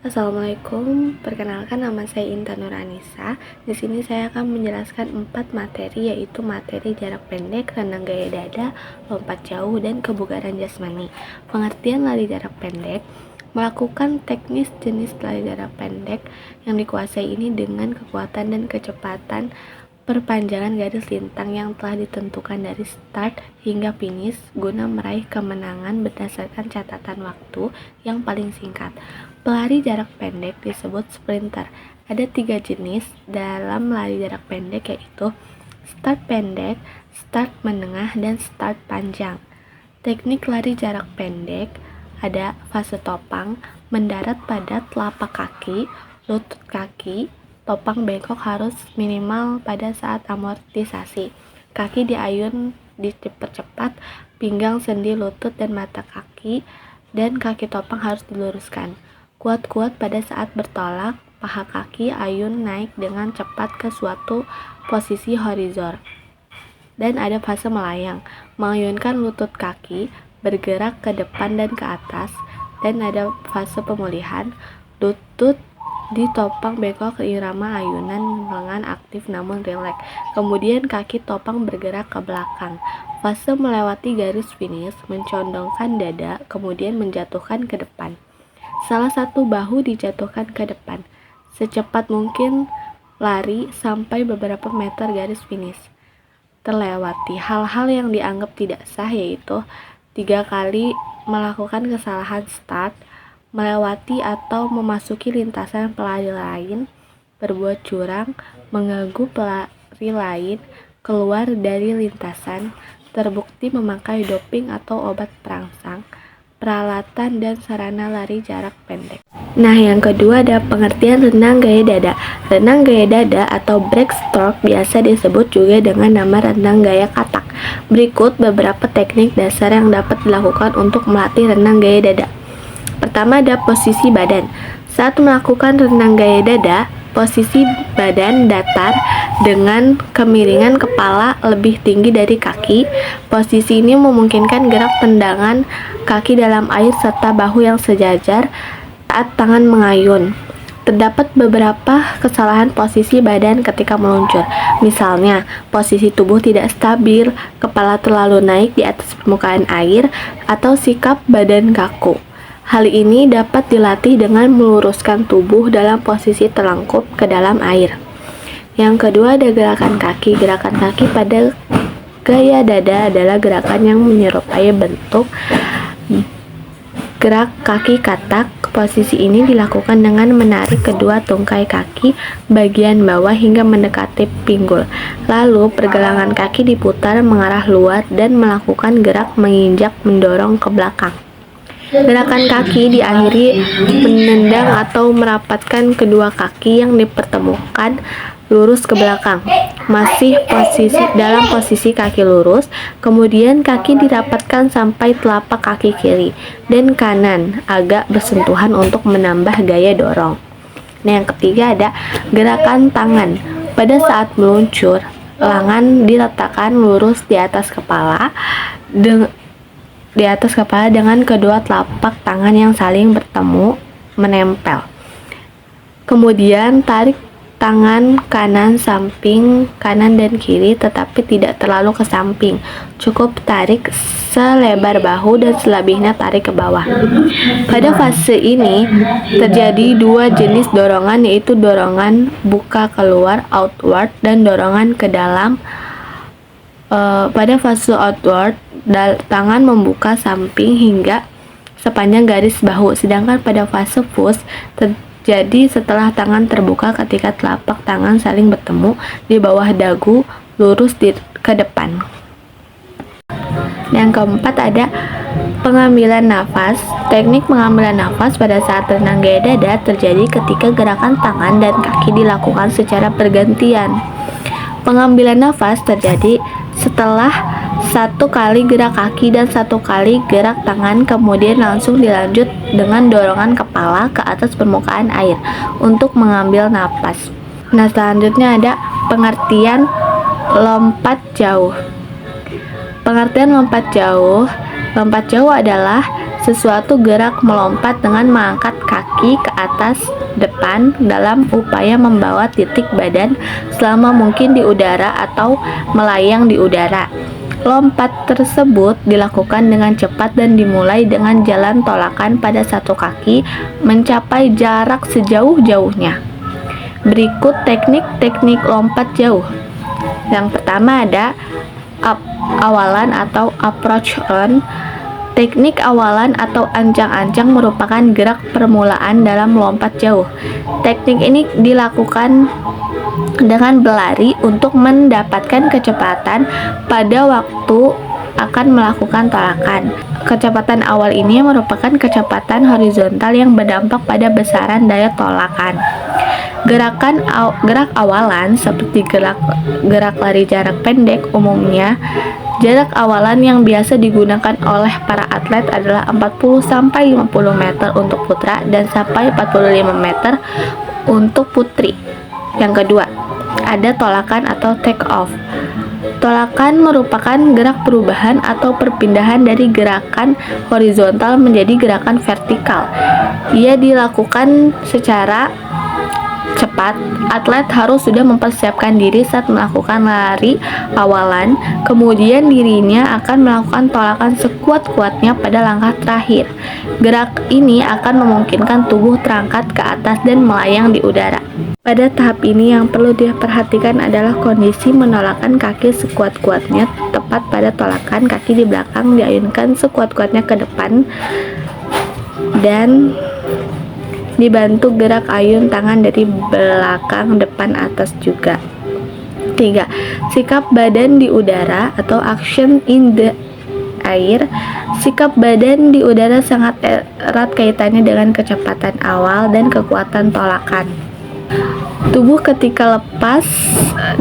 Assalamualaikum, perkenalkan nama saya Intan Nuranisa. Di sini saya akan menjelaskan 4 materi, yaitu materi jarak pendek, renang gaya dada, lompat jauh, dan kebugaran jasmani. Pengertian lari jarak pendek: melakukan teknis jenis lari jarak pendek yang dikuasai ini dengan kekuatan dan kecepatan perpanjangan garis lintang yang telah ditentukan dari start hingga finish guna meraih kemenangan berdasarkan catatan waktu yang paling singkat. Pelari jarak pendek disebut sprinter. Ada 3 jenis dalam lari jarak pendek, yaitu start pendek, start menengah, dan start panjang. Teknik lari jarak pendek ada fase topang, mendarat pada telapak kaki, lutut kaki. Topang bengkok harus minimal pada saat amortisasi. Kaki diayun dipercepat, pinggang, sendi, lutut, dan mata kaki, dan kaki topang harus diluruskan. Kuat-kuat pada saat bertolak, paha kaki ayun naik dengan cepat ke suatu posisi horizontal. Dan ada fase melayang, mengayunkan lutut kaki, bergerak ke depan dan ke atas. Dan ada fase pemulihan, lutut ditopang bengkok ke irama ayunan lengan aktif namun rileks. Kemudian kaki topang bergerak ke belakang. Fase melewati garis finish, mencondongkan dada, kemudian menjatuhkan ke depan. Salah satu bahu dijatuhkan ke depan. Secepat mungkin lari sampai beberapa meter garis finish. Terlewati hal-hal yang dianggap tidak sah, yaitu 3 kali melakukan kesalahan start, melewati atau memasuki lintasan pelari lain, berbuat curang, mengganggu pelari lain, keluar dari lintasan, terbukti memakai doping atau obat perangsang, peralatan dan sarana lari jarak pendek. Nah, yang kedua ada pengertian renang gaya dada. Renang gaya dada atau breaststroke biasa disebut juga dengan nama renang gaya katak. Berikut beberapa teknik dasar yang dapat dilakukan untuk melatih renang gaya dada. Pertama ada posisi badan. Saat melakukan renang gaya dada, posisi badan datar dengan kemiringan kepala lebih tinggi dari kaki. Posisi ini memungkinkan gerak tendangan kaki dalam air serta bahu yang sejajar saat tangan mengayun. Terdapat beberapa kesalahan posisi badan ketika meluncur. Misalnya, posisi tubuh tidak stabil, kepala terlalu naik di atas permukaan air, atau sikap badan kaku. Hal ini dapat dilatih dengan meluruskan tubuh dalam posisi terlengkup ke dalam air. Yang kedua ada gerakan kaki. Gerakan kaki pada gaya dada adalah gerakan yang menyerupai bentuk gerak kaki katak. Posisi ini dilakukan dengan menarik kedua tungkai kaki bagian bawah hingga mendekati pinggul. Lalu pergelangan kaki diputar mengarah luar dan melakukan gerak menginjak mendorong ke belakang. Gerakan kaki diakhiri menendang atau merapatkan kedua kaki yang dipertemukan lurus ke belakang. Masih dalam posisi kaki lurus, kemudian kaki dirapatkan sampai telapak kaki kiri dan kanan agak bersentuhan untuk menambah gaya dorong. Nah, yang ketiga ada gerakan tangan. Pada saat meluncur, lengan diletakkan lurus di atas kepala dengan kedua telapak tangan yang saling bertemu menempel. Kemudian tarik tangan kanan samping kanan dan kiri, tetapi tidak terlalu ke samping. Cukup tarik selebar bahu dan selebihnya tarik ke bawah. Pada fase ini terjadi 2 jenis dorongan, yaitu dorongan buka keluar outward dan dorongan ke dalam. Pada fase outward, tangan membuka samping hingga sepanjang garis bahu, sedangkan pada fase push terjadi setelah tangan terbuka ketika telapak tangan saling bertemu di bawah dagu lurus ke depan. Yang keempat ada pengambilan nafas. Teknik pengambilan nafas pada saat renang gaya dada terjadi ketika gerakan tangan dan kaki dilakukan secara bergantian. Pengambilan nafas terjadi setelah 1 kali gerak kaki dan 1 kali gerak tangan, kemudian langsung dilanjut dengan dorongan kepala ke atas permukaan air untuk mengambil napas. Nah, selanjutnya ada pengertian lompat jauh. Pengertian lompat jauh adalah sesuatu gerak melompat dengan mengangkat kaki ke atas depan dalam upaya membawa titik badan selama mungkin di udara atau melayang di udara. Lompat tersebut dilakukan dengan cepat dan dimulai dengan jalan tolakan pada satu kaki mencapai jarak sejauh-jauhnya. Berikut teknik-teknik lompat jauh. Yang pertama ada awalan atau approach run. Teknik awalan atau ancang-ancang merupakan gerak permulaan dalam melompat jauh. Teknik ini dilakukan dengan berlari untuk mendapatkan kecepatan pada waktu akan melakukan tolakan. Kecepatan awal ini merupakan kecepatan horizontal yang berdampak pada besaran daya tolakan. Gerak awalan seperti gerak lari jarak pendek umumnya. Jarak awalan yang biasa digunakan oleh para atlet adalah 40-50 meter untuk putra dan sampai 45 meter untuk putri. Yang kedua, ada tolakan atau take off. Tolakan merupakan gerak perubahan atau perpindahan dari gerakan horizontal menjadi gerakan vertikal. Ia dilakukan secara cepat. Atlet harus sudah mempersiapkan diri saat melakukan lari awalan, kemudian dirinya akan melakukan tolakan sekuat-kuatnya pada langkah terakhir. Gerak ini akan memungkinkan tubuh terangkat ke atas dan melayang di udara. Pada tahap ini yang perlu diperhatikan adalah kondisi menolakkan kaki sekuat-kuatnya. Tepat pada tolakan, kaki di belakang diayunkan sekuat-kuatnya ke depan dan dibantu gerak ayun tangan dari belakang, depan, atas juga. 3. Sikap badan di udara atau action in the air. Sikap badan di udara sangat erat kaitannya dengan kecepatan awal dan kekuatan tolakan. Tubuh ketika lepas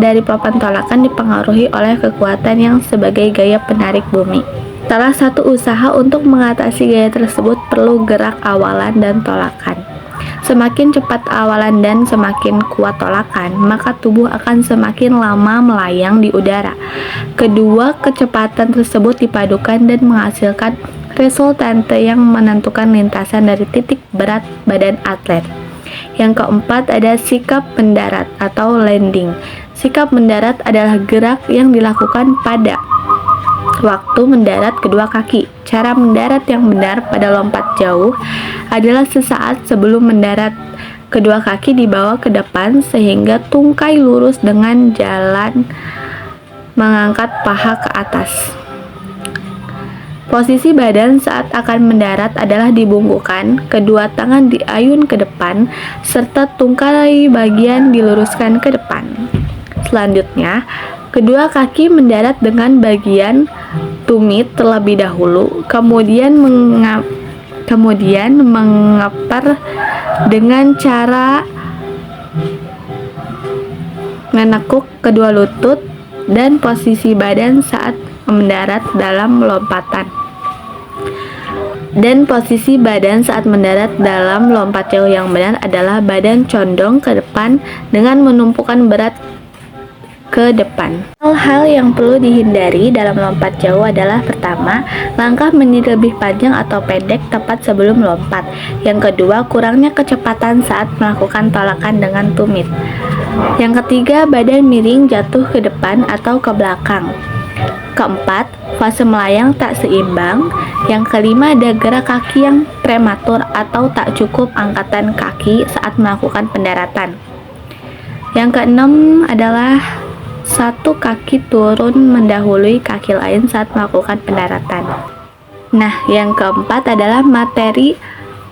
dari papan tolakan dipengaruhi oleh kekuatan yang sebagai gaya penarik bumi. Salah satu usaha untuk mengatasi gaya tersebut perlu gerak awalan dan tolakan. Semakin cepat awalan dan semakin kuat tolakan, maka tubuh akan semakin lama melayang di udara. Kedua kecepatan tersebut dipadukan dan menghasilkan resultante yang menentukan lintasan dari titik berat badan atlet. Yang keempat ada sikap mendarat atau landing. Sikap mendarat adalah gerak yang dilakukan pada waktu mendarat kedua kaki. Cara mendarat yang benar pada lompat jauh adalah sesaat sebelum mendarat. Kedua kaki dibawa ke depan sehingga tungkai lurus dengan jalan mengangkat paha ke atas. Posisi badan saat akan mendarat adalah dibungkukkan, kedua tangan diayun ke depan, serta tungkai bagian diluruskan ke depan. Selanjutnya, kedua kaki mendarat dengan bagian tumit terlebih dahulu, kemudian mengepar dengan cara menekuk kedua lutut dan posisi badan saat mendarat dalam lompatan. Dan posisi badan saat mendarat dalam lompat jauh yang benar adalah badan condong ke depan dengan menumpukan berat ke depan. Hal-hal yang perlu dihindari dalam lompat jauh adalah pertama, langkah menjadi lebih panjang atau pendek tepat sebelum lompat. Yang kedua, kurangnya kecepatan saat melakukan tolakan dengan tumit. Yang ketiga, badan miring jatuh ke depan atau ke belakang. Keempat, fase melayang tak seimbang. Yang kelima, ada gerak kaki yang prematur atau tak cukup angkatan kaki saat melakukan pendaratan. Yang keenam adalah satu kaki turun mendahului kaki lain saat melakukan pendaratan. Nah, yang keempat adalah materi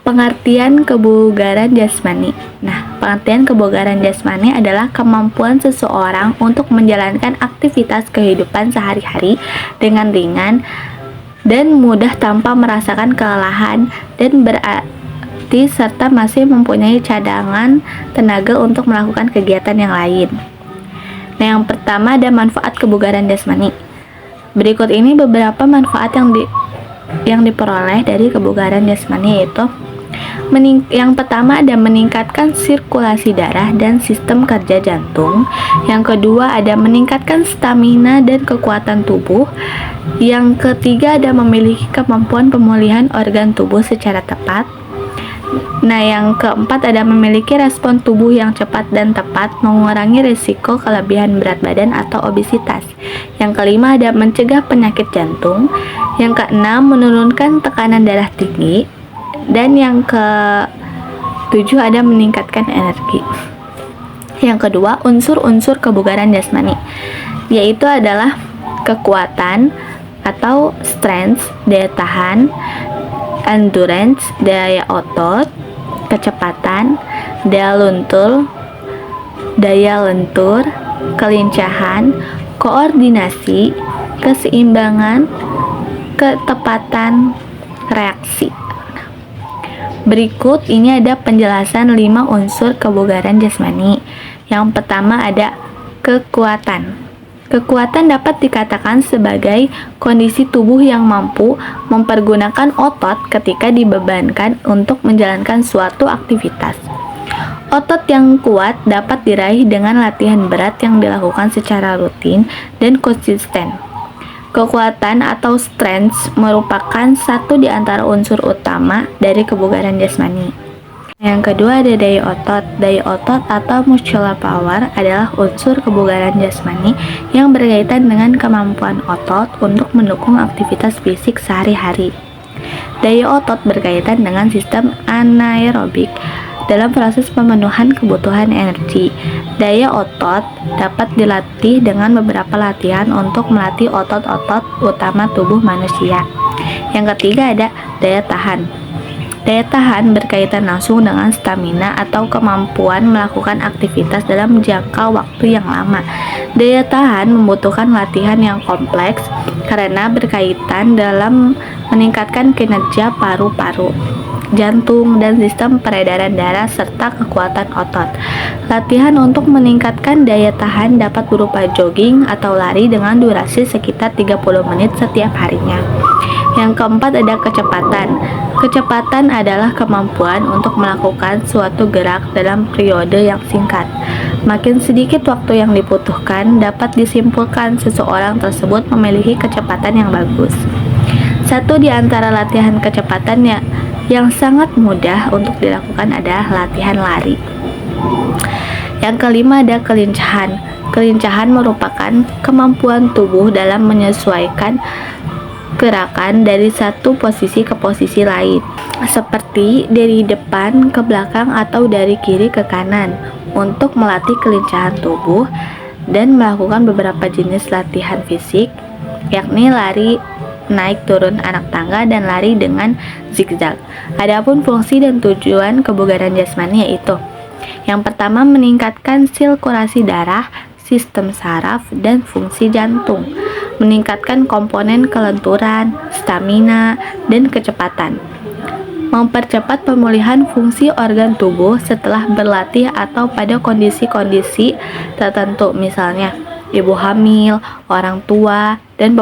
pengertian kebugaran jasmani. Nah, pengertian kebugaran jasmani adalah kemampuan seseorang untuk menjalankan aktivitas kehidupan sehari-hari dengan ringan dan mudah tanpa merasakan kelelahan dan berarti serta masih mempunyai cadangan tenaga untuk melakukan kegiatan yang lain. Nah, yang pertama ada manfaat kebugaran jasmani. Berikut ini beberapa manfaat yang diperoleh dari kebugaran jasmani, yaitu Yang pertama ada meningkatkan sirkulasi darah dan sistem kerja jantung. Yang kedua ada meningkatkan stamina dan kekuatan tubuh. Yang ketiga ada memiliki kemampuan pemulihan organ tubuh secara tepat. Nah, yang keempat ada memiliki respon tubuh yang cepat dan tepat, mengurangi risiko kelebihan berat badan atau obesitas. Yang kelima ada mencegah penyakit jantung. Yang keenam menurunkan tekanan darah tinggi. Dan yang ke-7 ada meningkatkan energi. Yang kedua, unsur-unsur kebugaran jasmani, yaitu adalah kekuatan atau strength, daya tahan, endurance, daya otot, kecepatan, daya lentur, kelincahan, koordinasi, keseimbangan, ketepatan reaksi. Berikut ini ada penjelasan 5 unsur kebugaran jasmani. Yang pertama ada kekuatan. Kekuatan dapat dikatakan sebagai kondisi tubuh yang mampu mempergunakan otot ketika dibebankan untuk menjalankan suatu aktivitas. Otot yang kuat dapat diraih dengan latihan berat yang dilakukan secara rutin dan konsisten. Kekuatan atau strength merupakan satu di antara unsur utama dari kebugaran jasmani. Yang kedua ada daya otot. Daya otot atau muscular power adalah unsur kebugaran jasmani yang berkaitan dengan kemampuan otot untuk mendukung aktivitas fisik sehari-hari. Daya otot berkaitan dengan sistem anaerobik dalam proses pemenuhan kebutuhan energi. Daya otot dapat dilatih dengan beberapa latihan untuk melatih otot-otot utama tubuh manusia. Yang ketiga ada daya tahan. Daya tahan berkaitan langsung dengan stamina atau kemampuan melakukan aktivitas dalam jangka waktu yang lama. Daya tahan membutuhkan latihan yang kompleks karena berkaitan dalam meningkatkan kinerja paru-paru, jantung, dan sistem peredaran darah serta kekuatan otot. Latihan untuk meningkatkan daya tahan dapat berupa jogging atau lari dengan durasi sekitar 30 menit setiap harinya. Yang keempat ada kecepatan. Kecepatan adalah kemampuan untuk melakukan suatu gerak dalam periode yang singkat. Makin sedikit waktu yang dibutuhkan, dapat disimpulkan seseorang tersebut memiliki kecepatan yang bagus. Satu di antara latihan kecepatan yang sangat mudah untuk dilakukan adalah latihan lari. Yang kelima ada kelincahan. Kelincahan merupakan kemampuan tubuh dalam menyesuaikan gerakan dari satu posisi ke posisi lain, seperti dari depan ke belakang atau dari kiri ke kanan, untuk melatih kelincahan tubuh dan melakukan beberapa jenis latihan fisik, yakni lari naik turun anak tangga dan lari dengan zigzag. Adapun fungsi dan tujuan kebugaran jasmani yaitu: yang pertama, meningkatkan sirkulasi darah, sistem saraf, dan fungsi jantung, meningkatkan komponen kelenturan, stamina, dan kecepatan, mempercepat pemulihan fungsi organ tubuh setelah berlatih atau pada kondisi-kondisi tertentu, misalnya ibu hamil, orang tua, dan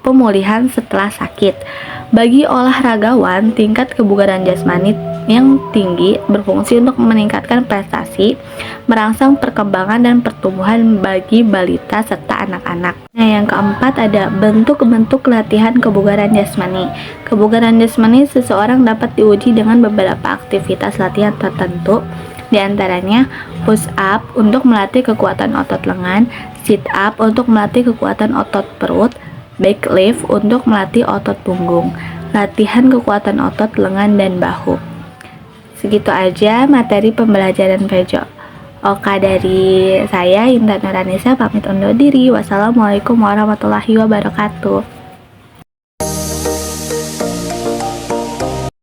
pemulihan setelah sakit. Bagi olahragawan, tingkat kebugaran jasmani yang tinggi berfungsi untuk meningkatkan prestasi, merangsang perkembangan dan pertumbuhan bagi balita serta anak-anak. Nah, yang keempat ada bentuk-bentuk latihan kebugaran jasmani. Kebugaran jasmani seseorang dapat diuji dengan beberapa aktivitas latihan tertentu, di antaranya push up untuk melatih kekuatan otot lengan, sit up untuk melatih kekuatan otot perut, back lift untuk melatih otot punggung, latihan kekuatan otot lengan dan bahu. Segitu aja materi pembelajaran Pejo. Oka dari saya, Intan Nuranisa, pamit undur diri. Wassalamualaikum warahmatullahi wabarakatuh.